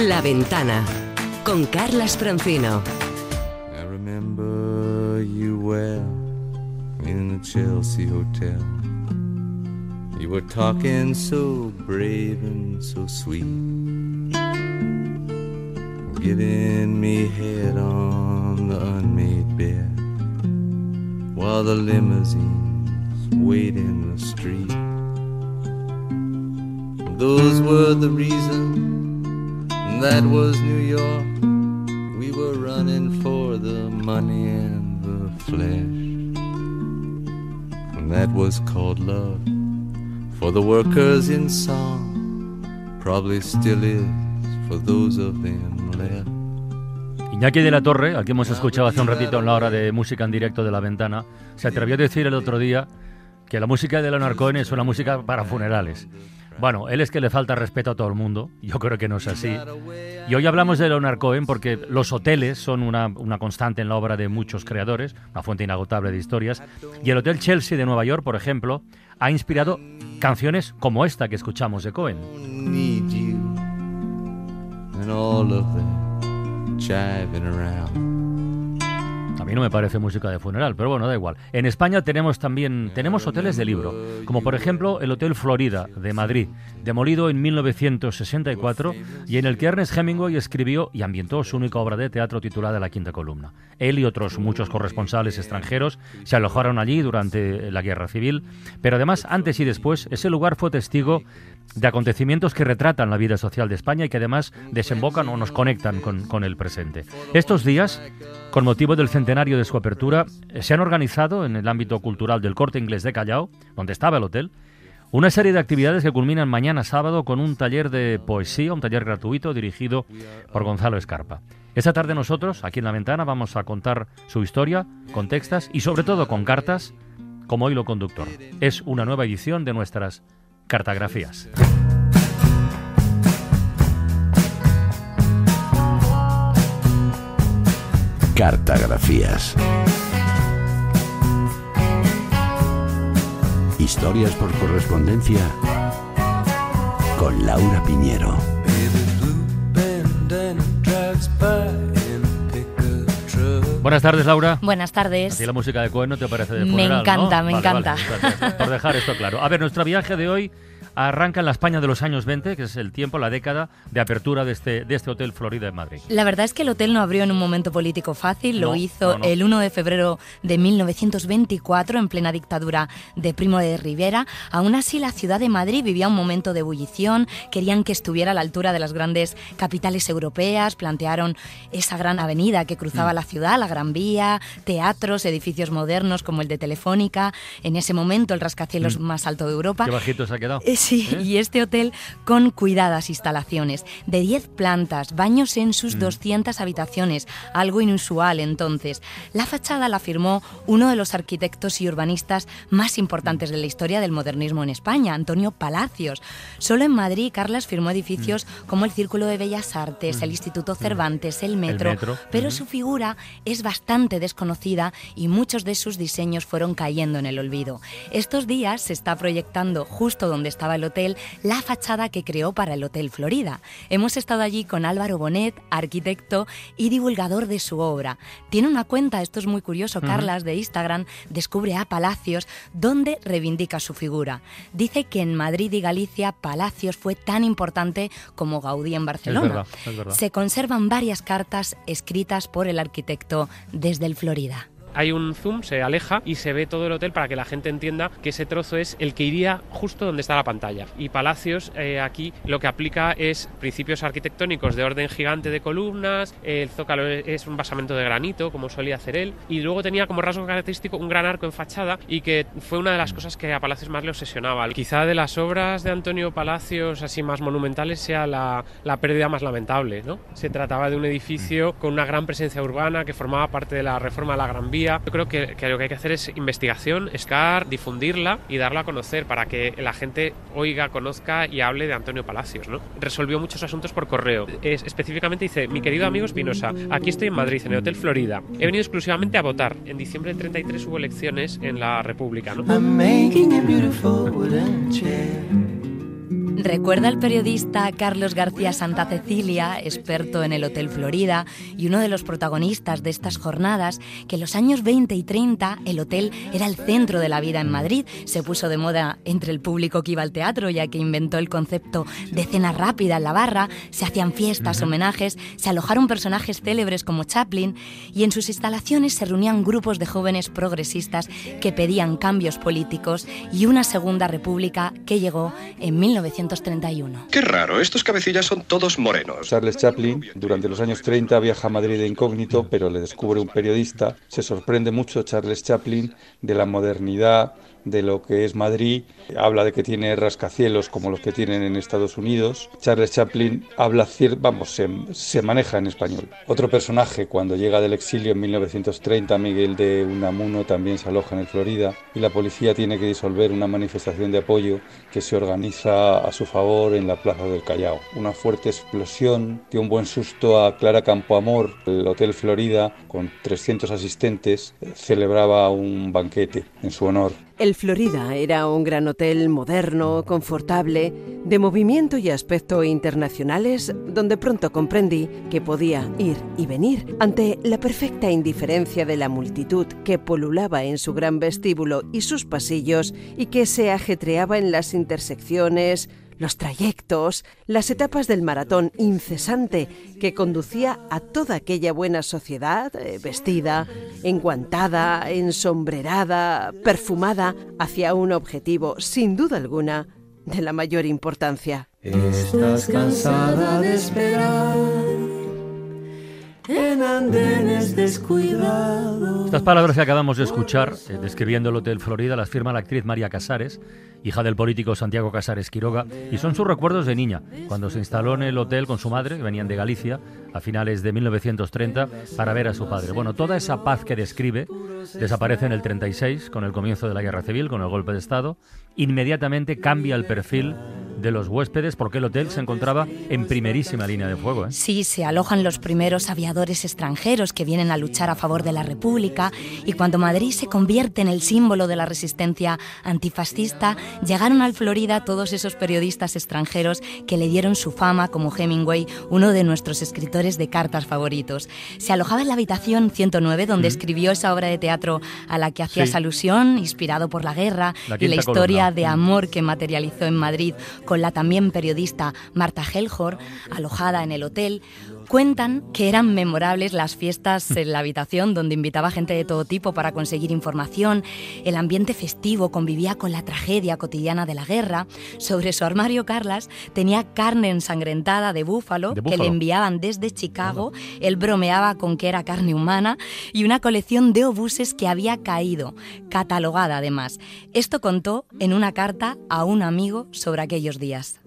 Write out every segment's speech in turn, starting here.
La Ventana, con Carlas Francino. I remember you well in the Chelsea Hotel. You were talking so brave and so sweet, giving me head on the unmade bed, while the limousines wait in the street. Those were the reasons, that was New York. We were running for the money and the flesh, and that was called love. For the workers in song, probably still is for those of them left. Iñaki de la Torre, al que hemos escuchado hace un ratito en la hora de música en directo de La Ventana, se atrevió a decir el otro día que la música de Leonard Cohen es una música para funerales. Bueno, él es que le falta respeto a todo el mundo, yo creo que no es así. Y hoy hablamos de Leonard Cohen porque los hoteles son una constante en la obra de muchos creadores, una fuente inagotable de historias, y el Hotel Chelsea de Nueva York, por ejemplo, ha inspirado canciones como esta que escuchamos de Cohen. A mí no me parece música de funeral, pero bueno, da igual. En España tenemos hoteles de libro, como por ejemplo el Hotel Florida de Madrid, demolido en 1964 y en el que Ernest Hemingway escribió y ambientó su única obra de teatro titulada La Quinta Columna. Él y otros muchos corresponsales extranjeros se alojaron allí durante la Guerra Civil, pero además, antes y después, ese lugar fue testigo de acontecimientos que retratan la vida social de España y que además desembocan o nos conectan con el presente. Estos días, con motivo del centenario de su apertura, se han organizado en el ámbito cultural del Corte Inglés de Callao, donde estaba el hotel, una serie de actividades que culminan mañana sábado con un taller de poesía, un taller gratuito dirigido por Gonzalo Escarpa. Esta tarde nosotros, aquí en La Ventana, vamos a contar su historia, con textas y sobre todo con cartas, como hilo conductor. Es una nueva edición de nuestras cartografías. Cartografías. Historias por correspondencia con Laura Piñero. Buenas tardes, Laura. Buenas tardes. ¿A ti la música de Cohen no te parece de funeral? Me encanta, ¿no? me encanta. Vale, por dejar esto claro. A ver, nuestro viaje de hoy arranca en la España de los años 20, que es el tiempo, la década de apertura de este Hotel Florida en Madrid. La verdad es que el hotel no abrió en un momento político fácil, lo hizo el 1 de febrero de 1924, en plena dictadura de Primo de Rivera. Aún así, la ciudad de Madrid vivía un momento de ebullición, querían que estuviera a la altura de las grandes capitales europeas, plantearon esa gran avenida que cruzaba la ciudad, la Gran Vía, teatros, edificios modernos como el de Telefónica, en ese momento el rascacielos más alto de Europa. Qué bajito se ha quedado. Sí, y este hotel con cuidadas instalaciones, de 10 plantas, baños en sus 200 habitaciones, algo inusual entonces. La fachada la firmó uno de los arquitectos y urbanistas más importantes de la historia del modernismo en España, Antonio Palacios. Solo en Madrid, Carlas firmó edificios como el Círculo de Bellas Artes, el Instituto Cervantes, el Metro, pero su figura es bastante desconocida y muchos de sus diseños fueron cayendo en el olvido. Estos días se está proyectando justo donde estaba el hotel, la fachada que creó para el Hotel Florida. Hemos estado allí con Álvaro Bonet, arquitecto y divulgador de su obra. Tiene una cuenta, esto es muy curioso, Carlas, de Instagram, Descubre a Palacios, donde reivindica su figura. Dice que en Madrid y Galicia Palacios fue tan importante como Gaudí en Barcelona. Es verdad. Se conservan varias cartas escritas por el arquitecto desde el Florida. Hay un zoom, se aleja y se ve todo el hotel para que la gente entienda que ese trozo es el que iría justo donde está la pantalla. Y Palacios aquí lo que aplica es principios arquitectónicos de orden gigante de columnas, el zócalo es un basamento de granito, como solía hacer él, y luego tenía como rasgo característico un gran arco en fachada y que fue una de las cosas que a Palacios más le obsesionaba. Quizá de las obras de Antonio Palacios así más monumentales sea la pérdida más lamentable, ¿no? Se trataba de un edificio con una gran presencia urbana que formaba parte de la reforma de la Gran Vía. Yo creo que lo que hay que hacer es investigación, escar, difundirla y darla a conocer para que la gente oiga, conozca y hable de Antonio Palacios, ¿no? Resolvió muchos asuntos por correo. Específicamente dice: mi querido amigo Espinosa, aquí estoy en Madrid, en el Hotel Florida. He venido exclusivamente a votar. En diciembre del 33 hubo elecciones en la República, ¿no? Recuerda el periodista Carlos García Santa Cecilia, experto en el Hotel Florida y uno de los protagonistas de estas jornadas, que en los años 20 y 30 el hotel era el centro de la vida en Madrid. Se puso de moda entre el público que iba al teatro, ya que inventó el concepto de cena rápida en la barra, se hacían fiestas, homenajes, se alojaron personajes célebres como Chaplin y en sus instalaciones se reunían grupos de jóvenes progresistas que pedían cambios políticos y una segunda república que llegó en 1931. Qué raro, estos cabecillas son todos morenos. Charles Chaplin, durante los años 30, viaja a Madrid de incógnito, pero le descubre un periodista. Se sorprende mucho Charles Chaplin de la modernidad, de lo que es Madrid. Habla de que tiene rascacielos como los que tienen en Estados Unidos. Charles Chaplin se maneja en español. Otro personaje, cuando llega del exilio en 1930, Miguel de Unamuno, también se aloja en el Florida y la policía tiene que disolver una manifestación de apoyo que se organiza a su favor en la Plaza del Callao. Una fuerte explosión dio un buen susto a Clara Campoamor. El Hotel Florida, con 300 asistentes, celebraba un banquete en su honor. El Florida era un gran hotel moderno, confortable, de movimiento y aspecto internacionales, donde pronto comprendí que podía ir y venir ante la perfecta indiferencia de la multitud que polulaba en su gran vestíbulo y sus pasillos y que se ajetreaba en las intersecciones, los trayectos, las etapas del maratón incesante que conducía a toda aquella buena sociedad vestida, enguantada, ensombrerada, perfumada hacia un objetivo, sin duda alguna, de la mayor importancia. Estás cansada de esperar en andenes descuidados. Estas palabras que acabamos de escuchar, describiendo el Hotel Florida, las firma la actriz María Casares, hija del político Santiago Casares Quiroga, y son sus recuerdos de niña, cuando se instaló en el hotel con su madre, que venían de Galicia, a finales de 1930, para ver a su padre. Bueno, toda esa paz que describe desaparece en el 36, con el comienzo de la Guerra Civil, con el golpe de Estado. Inmediatamente cambia el perfil de los huéspedes, porque el hotel se encontraba en primerísima línea de fuego. Sí, se alojan los primeros aviadores extranjeros que vienen a luchar a favor de la República, y cuando Madrid se convierte en el símbolo de la resistencia antifascista, llegaron al Florida todos esos periodistas extranjeros que le dieron su fama, como Hemingway, uno de nuestros escritores de cartas favoritos. Se alojaba en la habitación 109, donde escribió esa obra de teatro a la que hacías alusión, inspirado por la guerra y la historia de amor que materializó en Madrid con la también periodista Marta Hellhor, alojada en el hotel. Cuentan que eran memorables las fiestas en la habitación, donde invitaba gente de todo tipo para conseguir información. El ambiente festivo convivía con la tragedia cotidiana de la guerra. Sobre su armario, Carlas tenía carne ensangrentada de búfalo que le enviaban desde Chicago. Él bromeaba con que era carne humana, y una colección de obuses que había caído, catalogada además. Esto contó en una carta a un amigo sobre aquellos días.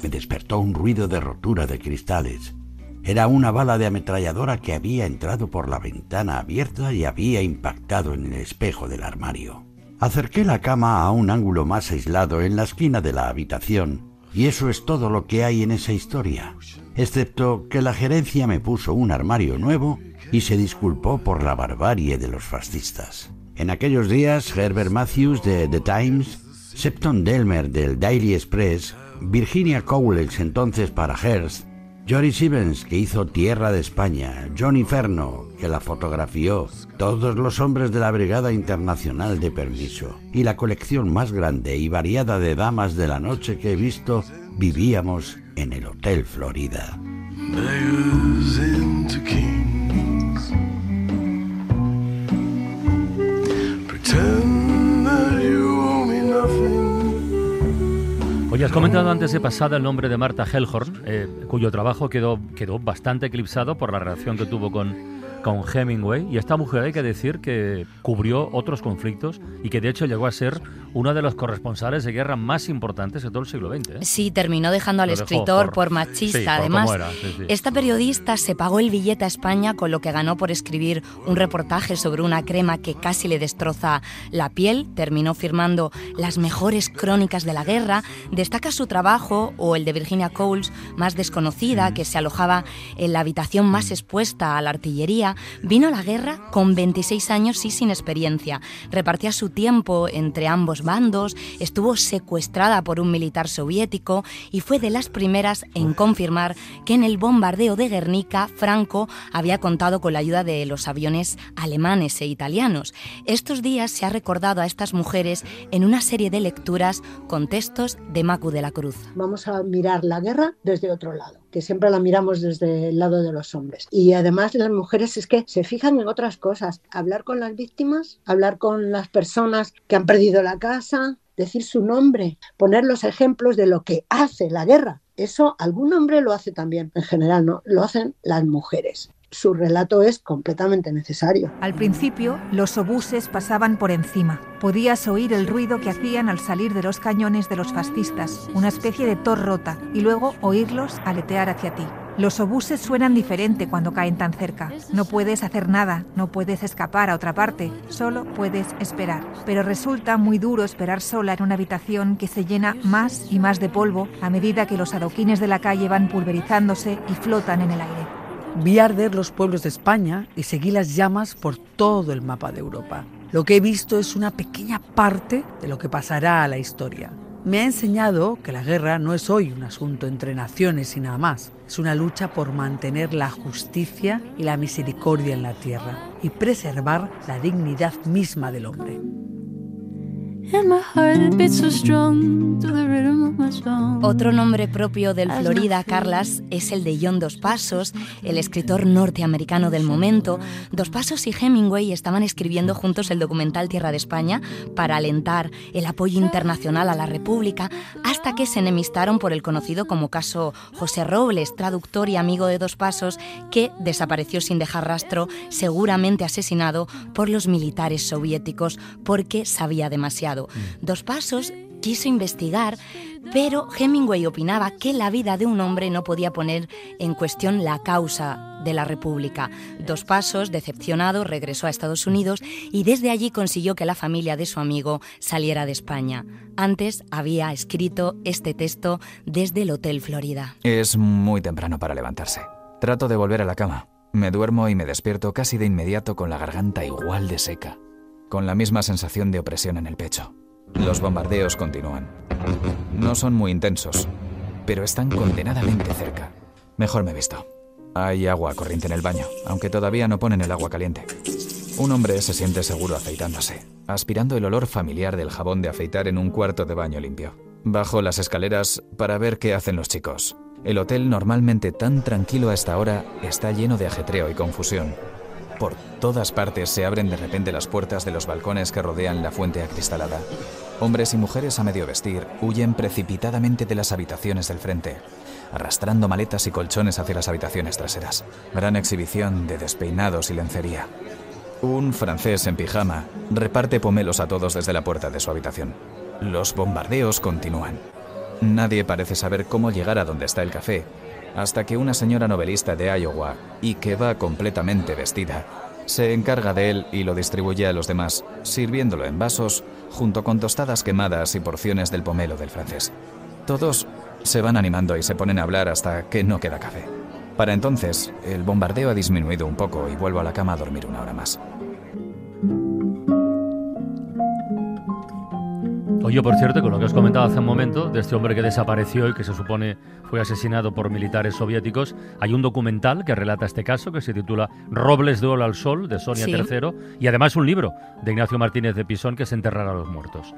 Me despertó un ruido de rotura de cristales. Era una bala de ametralladora que había entrado por la ventana abierta y había impactado en el espejo del armario. Acerqué la cama a un ángulo más aislado en la esquina de la habitación, y eso es todo lo que hay en esa historia, excepto que la gerencia me puso un armario nuevo y se disculpó por la barbarie de los fascistas. En aquellos días, Herbert Matthews de The Times, Septon Delmer del Daily Express, Virginia Cowles entonces para Hearst, Joris Ivens, que hizo Tierra de España, John Inferno, que la fotografió, todos los hombres de la Brigada Internacional de Permiso, y la colección más grande y variada de damas de la noche que he visto, vivíamos en el Hotel Florida. Oye, has comentado antes de pasada el nombre de Marta Hellhorn, cuyo trabajo quedó bastante eclipsado por la relación que tuvo con Hemingway, y esta mujer, hay que decir, que cubrió otros conflictos y que de hecho llegó a ser una de los corresponsales de guerra más importantes de todo el siglo XX. Sí, terminó dejando al escritor por machista. Sí, además, esta periodista se pagó el billete a España con lo que ganó por escribir un reportaje sobre una crema que casi le destroza la piel. Terminó firmando las mejores crónicas de la guerra. Destaca su trabajo, o el de Virginia Cowles, más desconocida, que se alojaba en la habitación más expuesta a la artillería. Ella vino a la guerra con 26 años y sin experiencia. Repartía su tiempo entre ambos bandos, estuvo secuestrada por un militar soviético y fue de las primeras en confirmar que en el bombardeo de Guernica, Franco había contado con la ayuda de los aviones alemanes e italianos. Estos días se ha recordado a estas mujeres en una serie de lecturas con textos de Macu de la Cruz. Vamos a mirar la guerra desde otro lado, que siempre la miramos desde el lado de los hombres. Y además las mujeres es que se fijan en otras cosas, hablar con las víctimas, hablar con las personas que han perdido la casa, decir su nombre, poner los ejemplos de lo que hace la guerra. Eso algún hombre lo hace también, en general no, lo hacen las mujeres. Su relato es completamente necesario. Al principio, los obuses pasaban por encima. Podías oír el ruido que hacían al salir de los cañones de los fascistas, una especie de tos rota, y luego oírlos aletear hacia ti. Los obuses suenan diferente cuando caen tan cerca. No puedes hacer nada, no puedes escapar a otra parte, solo puedes esperar. Pero resulta muy duro esperar sola en una habitación que se llena más y más de polvo a medida que los adoquines de la calle van pulverizándose y flotan en el aire. Vi arder los pueblos de España y seguí las llamas por todo el mapa de Europa. Lo que he visto es una pequeña parte de lo que pasará a la historia. Me ha enseñado que la guerra no es hoy un asunto entre naciones y nada más. Es una lucha por mantener la justicia y la misericordia en la tierra y preservar la dignidad misma del hombre. Otro nombre propio del Florida, Carlas, es el de John Dos Passos, el escritor norteamericano del momento. Dos Passos y Hemingway estaban escribiendo juntos el documental Tierra de España para alentar el apoyo internacional a la República, hasta que se enemistaron por el conocido como caso José Robles, traductor y amigo de Dos Passos, que desapareció sin dejar rastro, seguramente asesinado por los militares soviéticos porque sabía demasiado. Dos Passos quiso investigar, pero Hemingway opinaba que la vida de un hombre no podía poner en cuestión la causa de la República. Dos Passos, decepcionado, regresó a Estados Unidos y desde allí consiguió que la familia de su amigo saliera de España. Antes había escrito este texto desde el Hotel Florida. Es muy temprano para levantarse. Trato de volver a la cama. Me duermo y me despierto casi de inmediato con la garganta igual de seca, con la misma sensación de opresión en el pecho. Los bombardeos continúan. No son muy intensos, pero están condenadamente cerca. Mejor me visto. Hay agua corriente en el baño, aunque todavía no ponen el agua caliente. Un hombre se siente seguro afeitándose, aspirando el olor familiar del jabón de afeitar en un cuarto de baño limpio. Bajo las escaleras para ver qué hacen los chicos. El hotel, normalmente tan tranquilo a esta hora, está lleno de ajetreo y confusión. Por todas partes se abren de repente las puertas de los balcones que rodean la fuente acristalada. Hombres y mujeres a medio vestir huyen precipitadamente de las habitaciones del frente, arrastrando maletas y colchones hacia las habitaciones traseras. Gran exhibición de despeinados y lencería. Un francés en pijama reparte pomelos a todos desde la puerta de su habitación. Los bombardeos continúan. Nadie parece saber cómo llegar a donde está el café, hasta que una señora novelista de Iowa, y que va completamente vestida, se encarga de él y lo distribuye a los demás, sirviéndolo en vasos, junto con tostadas quemadas y porciones del pomelo del francés. Todos se van animando y se ponen a hablar hasta que no queda café. Para entonces, el bombardeo ha disminuido un poco y vuelvo a la cama a dormir una hora más. Oye, por cierto, con lo que os comentaba hace un momento, de este hombre que desapareció y que se supone fue asesinado por militares soviéticos, hay un documental que relata este caso que se titula Robles de Ola al Sol, de Sonia III, y además un libro de Ignacio Martínez de Pisón, que es Enterrar a los muertos.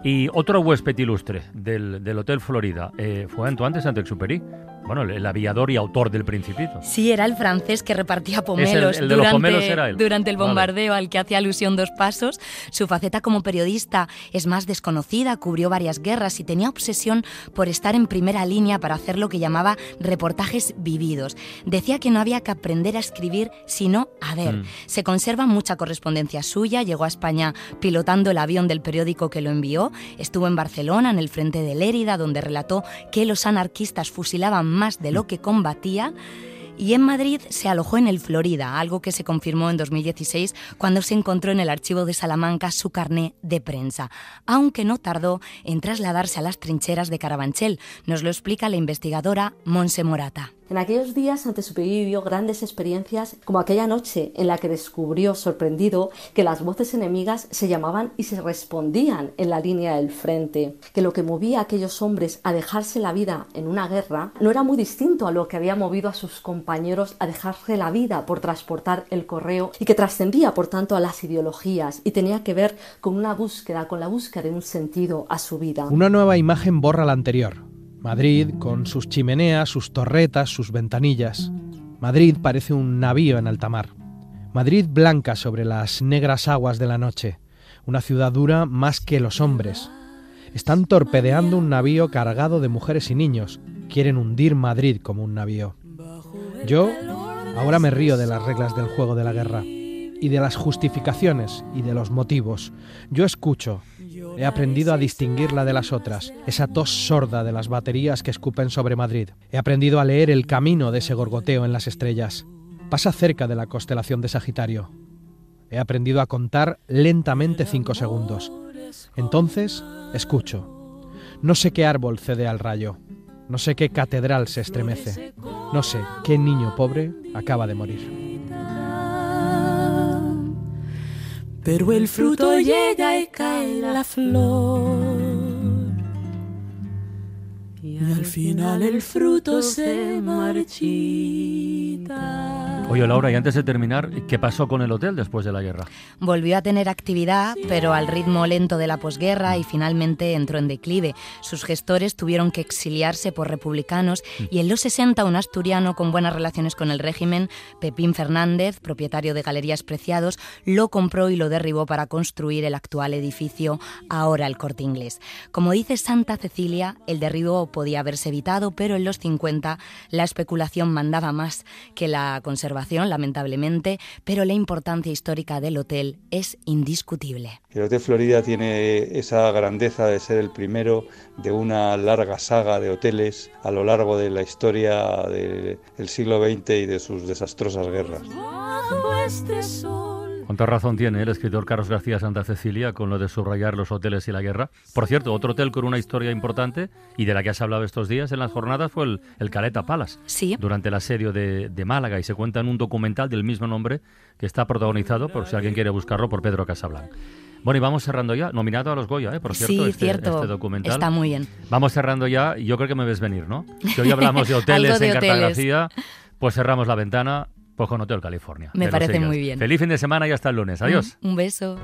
Y otro huésped ilustre del Hotel Florida fue Antoine de Saint-Exupéry, bueno, el aviador y autor del Principito. Sí, era el francés que repartía pomelos el de los pomelos era él. Durante el bombardeo al que hacía alusión Dos Passos. Su faceta como periodista es más desconocida, cubrió varias guerras y tenía obsesión por estar en primera línea para hacer lo que llamaba reportajes vividos. Decía que no había que aprender a escribir, sino a ver. Se conserva mucha correspondencia suya, llegó a España pilotando el avión del periódico que lo envió, estuvo en Barcelona, en el frente de Lérida, donde relató que los anarquistas fusilaban más de lo que combatían, y en Madrid se alojó en el Florida, algo que se confirmó en 2016 cuando se encontró en el archivo de Salamanca su carné de prensa, aunque no tardó en trasladarse a las trincheras de Carabanchel. Nos lo explica la investigadora Montse Morata. En aquellos días Saint-Exupéry vivió grandes experiencias, como aquella noche en la que descubrió, sorprendido, que las voces enemigas se llamaban y se respondían en la línea del frente, que lo que movía a aquellos hombres a dejarse la vida en una guerra no era muy distinto a lo que había movido a sus compañeros a dejarse la vida por transportar el correo, y que trascendía por tanto a las ideologías y tenía que ver con la búsqueda de un sentido a su vida. Una nueva imagen borra la anterior. Madrid, con sus chimeneas, sus torretas, sus ventanillas. Madrid parece un navío en alta mar. Madrid blanca sobre las negras aguas de la noche. Una ciudad dura más que los hombres. Están torpedeando un navío cargado de mujeres y niños. Quieren hundir Madrid como un navío. Yo ahora me río de las reglas del juego de la guerra, y de las justificaciones y de los motivos. Yo escucho. He aprendido a distinguirla de las otras, esa tos sorda de las baterías que escupen sobre Madrid. He aprendido a leer el camino de ese gorgoteo en las estrellas. Pasa cerca de la constelación de Sagitario. He aprendido a contar lentamente 5 segundos. Entonces, escucho. No sé qué árbol cede al rayo. No sé qué catedral se estremece. No sé qué niño pobre acaba de morir. Pero el fruto llega y cae la flor, y al final el fruto se marchita. Oye, Laura, y antes de terminar, ¿qué pasó con el hotel después de la guerra? Volvió a tener actividad, pero al ritmo lento de la posguerra, y finalmente entró en declive. Sus gestores tuvieron que exiliarse por republicanos y en los 60 un asturiano con buenas relaciones con el régimen, Pepín Fernández, propietario de Galerías Preciados, lo compró y lo derribó para construir el actual edificio, ahora el Corte Inglés. Como dice Santa Cecilia, el derribo podía haberse evitado, pero en los 50 la especulación mandaba más que la conservación, lamentablemente, pero la importancia histórica del hotel es indiscutible. El Hotel Florida tiene esa grandeza de ser el primero de una larga saga de hoteles a lo largo de la historia del siglo XX y de sus desastrosas guerras. Cuánta razón tiene el escritor Carlos García Santa Cecilia con lo de subrayar los hoteles y la guerra. Por cierto, otro hotel con una historia importante y de la que has hablado estos días en las jornadas fue el Caleta Palace. Sí. Durante el asedio de Málaga, y se cuenta en un documental del mismo nombre que está protagonizado, por si alguien quiere buscarlo, por Pedro Casablanca. Bueno, y vamos cerrando ya. Nominado a los Goya, por cierto, sí, este documental. Está muy bien. Vamos cerrando ya, y yo creo que me ves venir, ¿no? Si hoy hablamos de hoteles en cartografía, pues cerramos la ventana. Pues con Hotel California. Me parece muy bien. Feliz fin de semana y hasta el lunes. Adiós. Un beso.